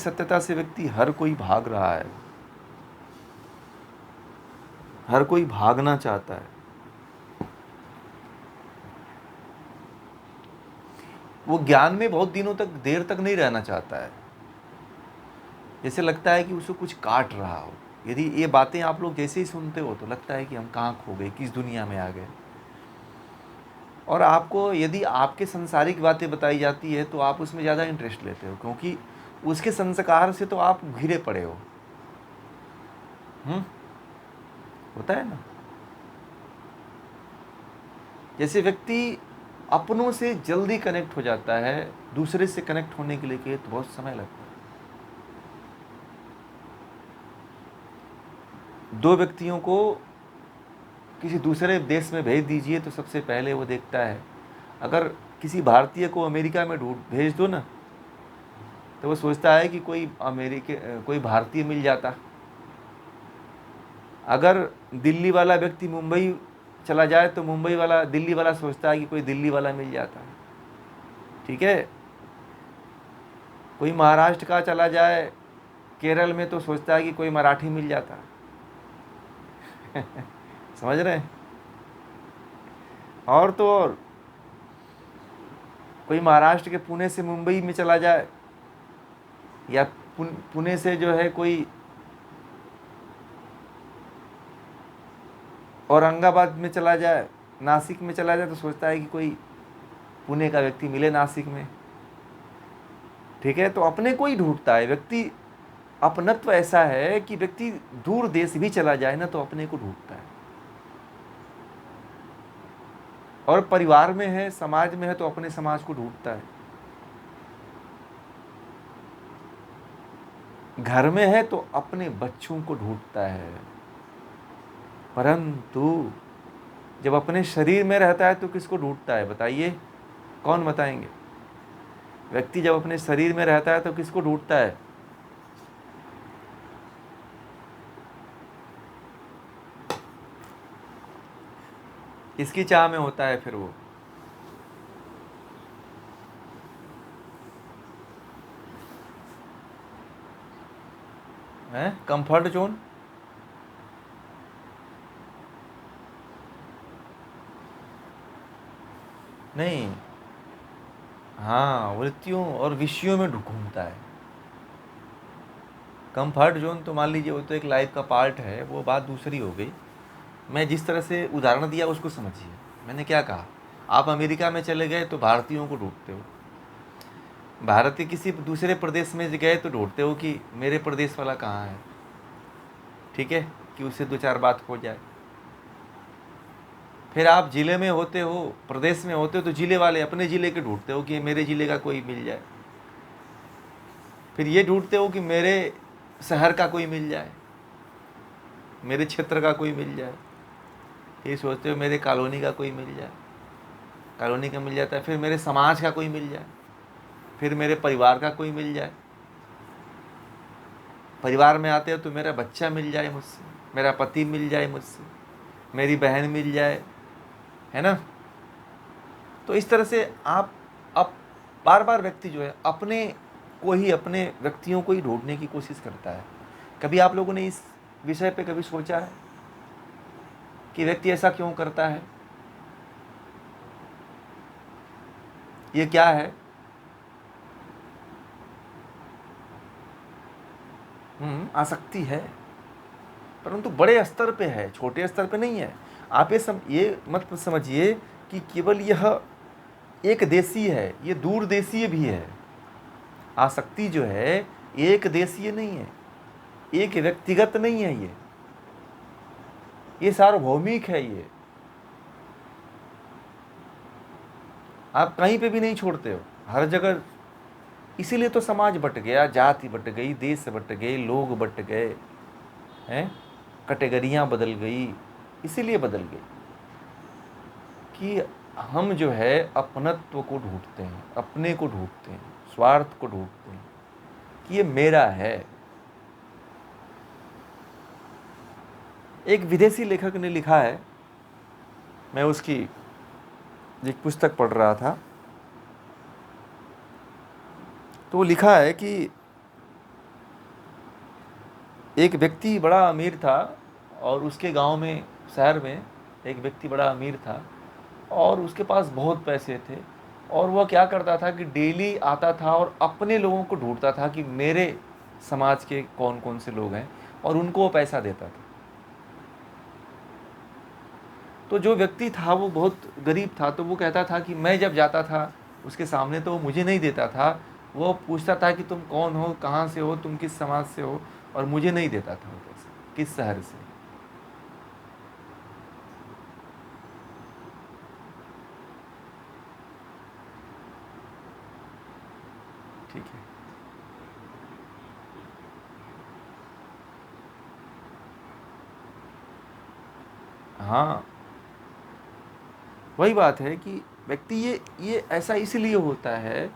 सत्यता से व्यक्ति हर कोई भाग रहा है, हर कोई भागना चाहता है। वो ज्ञान में बहुत दिनों तक देर तक नहीं रहना चाहता है। जैसे लगता है कि उसको कुछ काट रहा हो। यदि ये बातें आप लोग जैसे ही सुनते हो तो लगता है कि हम कहाँ खो गए, किस दुनिया में आ गए। और आपको यदि आपके सांसारिक बातें बताई जाती है तो आप उसमें ज़्यादा इंटरेस्ट लेते हो, क्योंकि उसके संस्कार से तो आप घिरे पड़े हो। होता है ना। जैसे व्यक्ति अपनों से जल्दी कनेक्ट हो जाता है, दूसरे से कनेक्ट होने के लिए तो बहुत समय लगता है। दो व्यक्तियों को किसी दूसरे देश में भेज दीजिए तो सबसे पहले वो देखता है, अगर किसी भारतीय को अमेरिका में भेज दो ना, तो वो सोचता है कि कोई भारतीय मिल जाता। अगर दिल्ली वाला व्यक्ति मुंबई चला जाए तो दिल्ली वाला सोचता है कि कोई दिल्ली वाला मिल जाता। ठीक है। कोई महाराष्ट्र का चला जाए केरल में तो सोचता है कि कोई मराठी मिल जाता। समझ रहे हैं। और तो और कोई महाराष्ट्र के पुणे से मुंबई में चला जाए, या पुणे से जो है कोई औरंगाबाद में चला जाए, नासिक में चला जाए, तो सोचता है कि कोई पुणे का व्यक्ति मिले नासिक में। ठीक है। तो अपने को ही ढूंढता है व्यक्ति। अपनत्व ऐसा है कि व्यक्ति दूर देश भी चला जाए ना तो अपने को ढूंढता है। और परिवार में है, समाज में है, तो अपने समाज को ढूंढता है। घर में है तो अपने बच्चों को ढूंढता है। परंतु जब अपने शरीर में रहता है तो किसको ढूंढता है, बताइए। कौन बताएंगे। व्यक्ति जब अपने शरीर में रहता है तो किसको ढूंढता है। किसकी चाह में होता है फिर वो। है कंफर्ट जोन। नहीं, हाँ, वृत्तियों और विषयों में घूमता है। कंफर्ट जोन तो मान लीजिए वो तो एक लाइफ का पार्ट है, वो बात दूसरी हो गई। मैं जिस तरह से उदाहरण दिया उसको समझिए। मैंने क्या कहा, आप अमेरिका में चले गए तो भारतीयों को ढूंढते हो। भारत के किसी दूसरे प्रदेश में गए तो ढूंढते हो कि मेरे प्रदेश वाला कहाँ है। ठीक है, कि उससे दो चार बात हो जाए। फिर आप जिले में होते हो, प्रदेश में होते हो, तो जिले वाले अपने जिले के ढूंढते हो कि मेरे जिले का कोई मिल जाए। फिर ये ढूंढते हो कि मेरे शहर का कोई मिल जाए, मेरे क्षेत्र का कोई मिल जाए। फिर सोचते हो मेरे कॉलोनी का कोई मिल जाए, कॉलोनी का मिल जाता है। फिर मेरे समाज का कोई मिल जाए, फिर मेरे परिवार का कोई मिल जाए। परिवार में आते हो तो मेरा बच्चा मिल जाए मुझसे, मेरा पति मिल जाए मुझसे, मेरी बहन मिल जाए, है ना। तो इस तरह से आप अब बार बार व्यक्ति जो है अपने को ही, अपने व्यक्तियों को ही ढूंढने की कोशिश करता है। कभी आप लोगों ने इस विषय पे कभी सोचा है कि व्यक्ति ऐसा क्यों करता है। ये क्या है। आसक्ति है, परंतु बड़े स्तर पे है, छोटे स्तर पे नहीं है। आप ये मत समझिए कि केवल यह एक देशीय है, ये दूर देशीय भी है। आसक्ति जो है एक देशीय नहीं है, एक व्यक्तिगत नहीं है। ये सार्वभौमिक है। ये आप कहीं पे भी नहीं छोड़ते हो, हर जगह। इसीलिए तो समाज बट गया, जाति बट गई, देश बट गए, लोग बट गए हैं, कैटेगरियां बदल गई। इसीलिए बदल गई कि हम जो है अपनत्व को ढूंढते हैं, अपने को ढूंढते हैं, स्वार्थ को ढूंढते हैं कि ये मेरा है। एक विदेशी लेखक ने लिखा है, मैं उसकी एक पुस्तक पढ़ रहा था, तो वो लिखा है कि एक व्यक्ति बड़ा अमीर था और उसके गांव में, शहर में एक व्यक्ति बड़ा अमीर था और उसके पास बहुत पैसे थे। और वह क्या करता था कि डेली आता था और अपने लोगों को ढूंढता था कि मेरे समाज के कौन कौन से लोग हैं, और उनको वो पैसा देता था। तो जो व्यक्ति था वो बहुत गरीब था, तो वो कहता था कि मैं जब जाता था उसके सामने तो वो मुझे नहीं देता था। वो पूछता था कि तुम कौन हो, कहाँ से हो, तुम किस समाज से हो, और मुझे नहीं देता था वो पैसे, किस शहर से। ठीक है। हाँ, वही बात है कि व्यक्ति ये ऐसा इसलिए होता है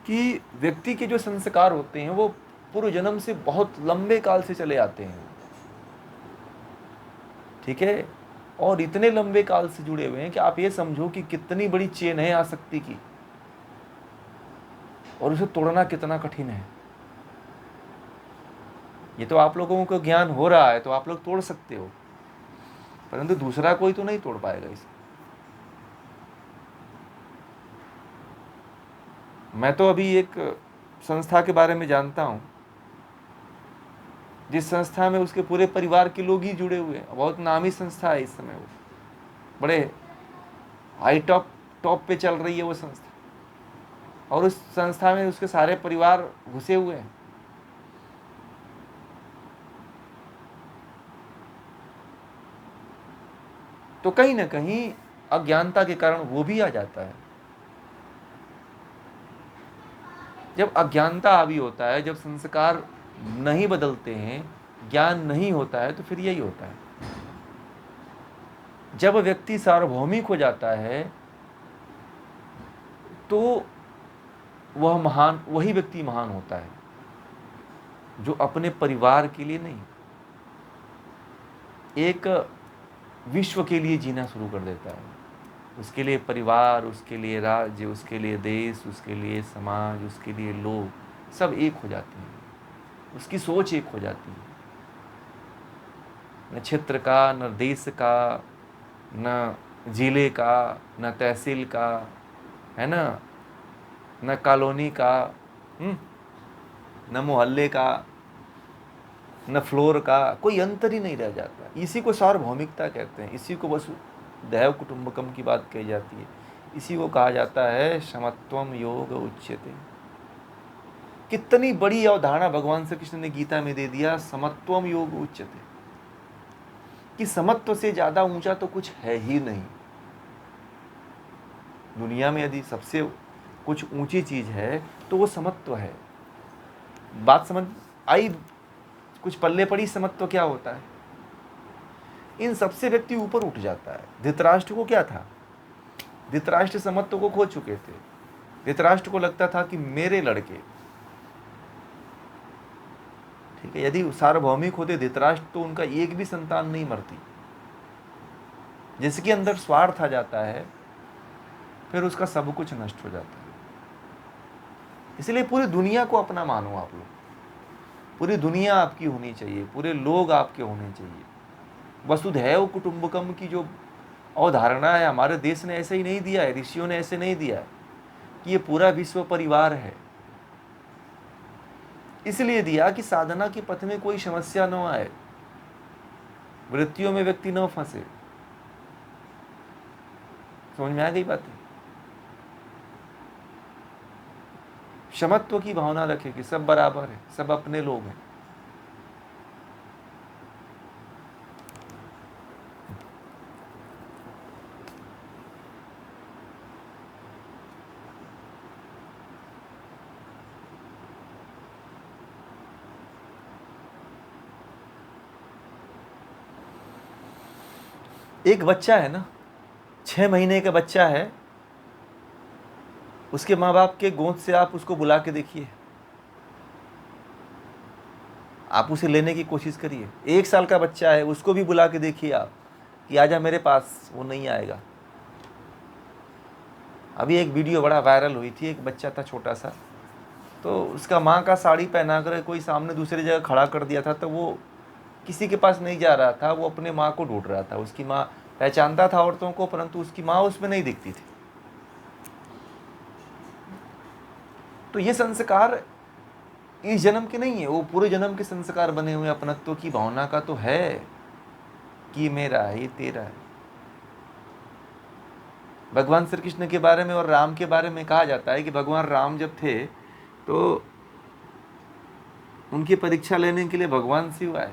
कि व्यक्ति के जो संस्कार होते हैं वो पूर्व जन्म से बहुत लंबे काल से चले आते हैं। ठीक है। और इतने लंबे काल से जुड़े हुए हैं कि आप ये समझो कि कितनी बड़ी चेन है आसक्ति की, और उसे तोड़ना कितना कठिन है। ये तो आप लोगों को ज्ञान हो रहा है तो आप लोग तोड़ सकते हो, परंतु दूसरा कोई तो नहीं तोड़ पाएगा इसे। मैं तो अभी एक संस्था के बारे में जानता हूं, जिस संस्था में उसके पूरे परिवार के लोग ही जुड़े हुए हैं। बहुत नामी संस्था है इस समय, वो बड़े हाई टॉप पे चल रही है वो संस्था, और उस संस्था में उसके सारे परिवार घुसे हुए हैं। तो कहीं ना कहीं अज्ञानता के कारण वो भी आ जाता है। जब अज्ञानता हावी होता है, जब संस्कार नहीं बदलते हैं, ज्ञान नहीं होता है, तो फिर यही होता है। जब व्यक्ति सार्वभौमिक हो जाता है तो वही व्यक्ति महान होता है, जो अपने परिवार के लिए नहीं, एक विश्व के लिए जीना शुरू कर देता है। उसके लिए परिवार, उसके लिए राज्य, उसके लिए देश, उसके लिए समाज, उसके लिए लोग सब एक हो जाते हैं। उसकी सोच एक हो जाती है। न क्षेत्र का, न देश का, न जिले का, न तहसील का, है ना, न कॉलोनी का, न मोहल्ले का, न फ्लोर का, कोई अंतर ही नहीं रह जाता। इसी को सार्वभौमिकता कहते हैं। इसी को वसुधैव कुटुंबकम की बात कही जाती है। इसी को कहा जाता है समत्वम योग उच्यते। कितनी बड़ी अवधारणा भगवान श्री कृष्ण ने गीता में दे दिया, समत्वम योग उच्यते, कि समत्व से ज्यादा ऊंचा तो कुछ है ही नहीं। दुनिया में यदि सबसे कुछ ऊंची चीज है तो वो समत्व है। बात समझ आई? कुछ पल्ले पड़ी समत्व क्या होता है। इन सबसे व्यक्ति ऊपर उठ जाता है। धृतराष्ट्र को क्या था? धृतराष्ट्र समत्व को खो चुके थे। धृतराष्ट्र को लगता था कि मेरे लड़के, ठीक है, यदि सार्वभौमिक होते धृतराष्ट्र तो उनका एक भी संतान नहीं मरती। जिसके अंदर स्वार्थ आ जाता है फिर उसका सब कुछ नष्ट हो जाता है। इसलिए पूरी दुनिया को अपना मानो आप लोग। पूरी दुनिया आपकी होनी चाहिए, पूरे लोग आपके होने चाहिए। वसुधैव कुटुंबकम की जो अवधारणा है, हमारे देश ने ऐसे ही नहीं दिया है, ऋषियों ने ऐसे नहीं दिया है कि ये पूरा विश्व परिवार है। इसलिए दिया कि साधना के पथ में कोई समस्या न आए, वृत्तियों में व्यक्ति न फंसे। समझ में आ गई बात? क्षमत्व की भावना रखे कि सब बराबर है, सब अपने लोग हैं। एक बच्चा है ना, 6 महीने का बच्चा है, उसके माँ बाप के गोद से आप उसको बुला के देखिए, आप उसे लेने की कोशिश करिए। 1 साल का बच्चा है, उसको भी बुला के देखिए आप कि आजा मेरे पास, वो नहीं आएगा। अभी एक वीडियो बड़ा वायरल हुई थी, एक बच्चा था छोटा सा, तो उसका माँ का साड़ी पहना कर कोई सामने दूसरी जगह खड़ा कर दिया था, तो वो किसी के पास नहीं जा रहा था, वो अपने माँ को ढूंढ रहा था। उसकी माँ पहचानता था औरतों को, परंतु उसकी माँ उसमें नहीं दिखती थी। तो ये संस्कार इस जन्म के नहीं है, वो पूरे जन्म के संस्कार बने हुए अपनत्व की भावना का तो है कि मेरा है, ये तेरा है। भगवान श्री कृष्ण के बारे में और राम के बारे में कहा जाता है कि भगवान राम जब थे तो उनकी परीक्षा लेने के लिए भगवान शिव आए,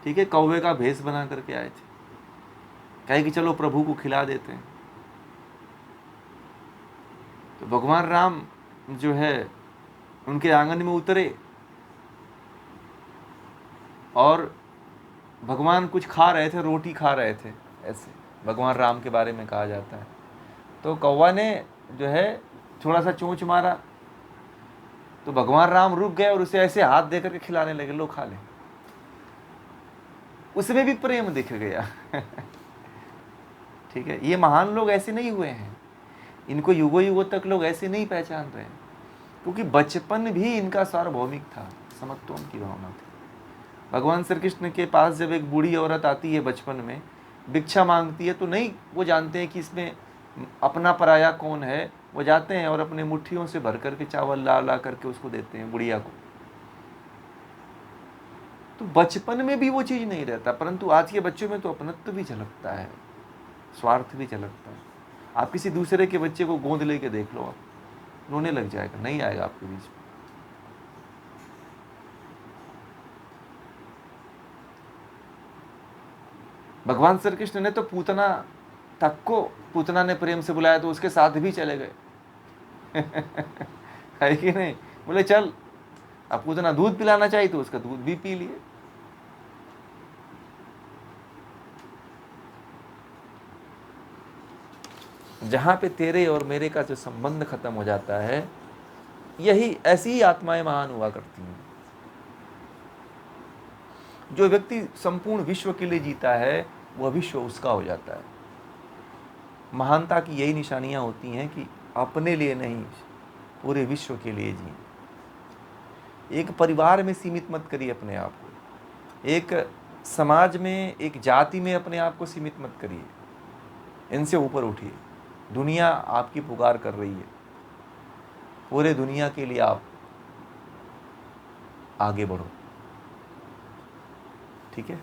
ठीक है, कौवे का भेष बना करके आए थे, कहे कि चलो प्रभु को खिला देते हैं। तो भगवान राम जो है उनके आंगन में उतरे और भगवान कुछ खा रहे थे, रोटी खा रहे थे, ऐसे भगवान राम के बारे में कहा जाता है। तो कौवा ने जो है थोड़ा सा चोंच मारा, तो भगवान राम रुक गए और उसे ऐसे हाथ दे करके खिलाने लगे, लो खा ले। उसमें भी प्रेम दिख गया। ठीक है, ये महान लोग ऐसे नहीं हुए हैं, इनको युगों युगों तक लोग ऐसे नहीं पहचान रहे, क्योंकि बचपन भी इनका सार्वभौमिक था, समत्वों की भावना थी। भगवान श्री कृष्ण के पास जब एक बूढ़ी औरत आती है बचपन में, भिक्षा मांगती है, तो नहीं वो जानते हैं कि इसमें अपना पराया कौन है, वो जाते हैं और अपने मुट्ठियों से भर करके चावल ला ला करके उसको देते हैं, बुढ़िया को। तो बचपन में भी वो चीज़ नहीं रहता, परंतु आज के बच्चों में तो अपनत्व भी झलकता है, स्वार्थ भी झलकता है। आप किसी दूसरे के बच्चे को गोद लेके देख लो, आप रोने लग जाएगा, नहीं आएगा आपके बीच में। भगवान श्री कृष्ण ने तो पूतना तक को, पूतना ने प्रेम से बुलाया तो उसके साथ भी चले गए। है कि नहीं? बोले चल, अब पूतना दूध पिलाना चाहिए तो उसका दूध भी पी लिए। जहां पे तेरे और मेरे का जो संबंध खत्म हो जाता है, यही ऐसी ही आत्माएं महान हुआ करती हैं। जो व्यक्ति संपूर्ण विश्व के लिए जीता है, वह विश्व उसका हो जाता है। महानता की यही निशानियां होती हैं कि अपने लिए नहीं, पूरे विश्व के लिए जिए। एक परिवार में सीमित मत करिए अपने आप को, एक समाज में, एक जाति में अपने आप को सीमित मत करिए, इनसे ऊपर उठिए। दुनिया आपकी पुकार कर रही है, पूरे दुनिया के लिए आप आगे बढ़ो। ठीक है।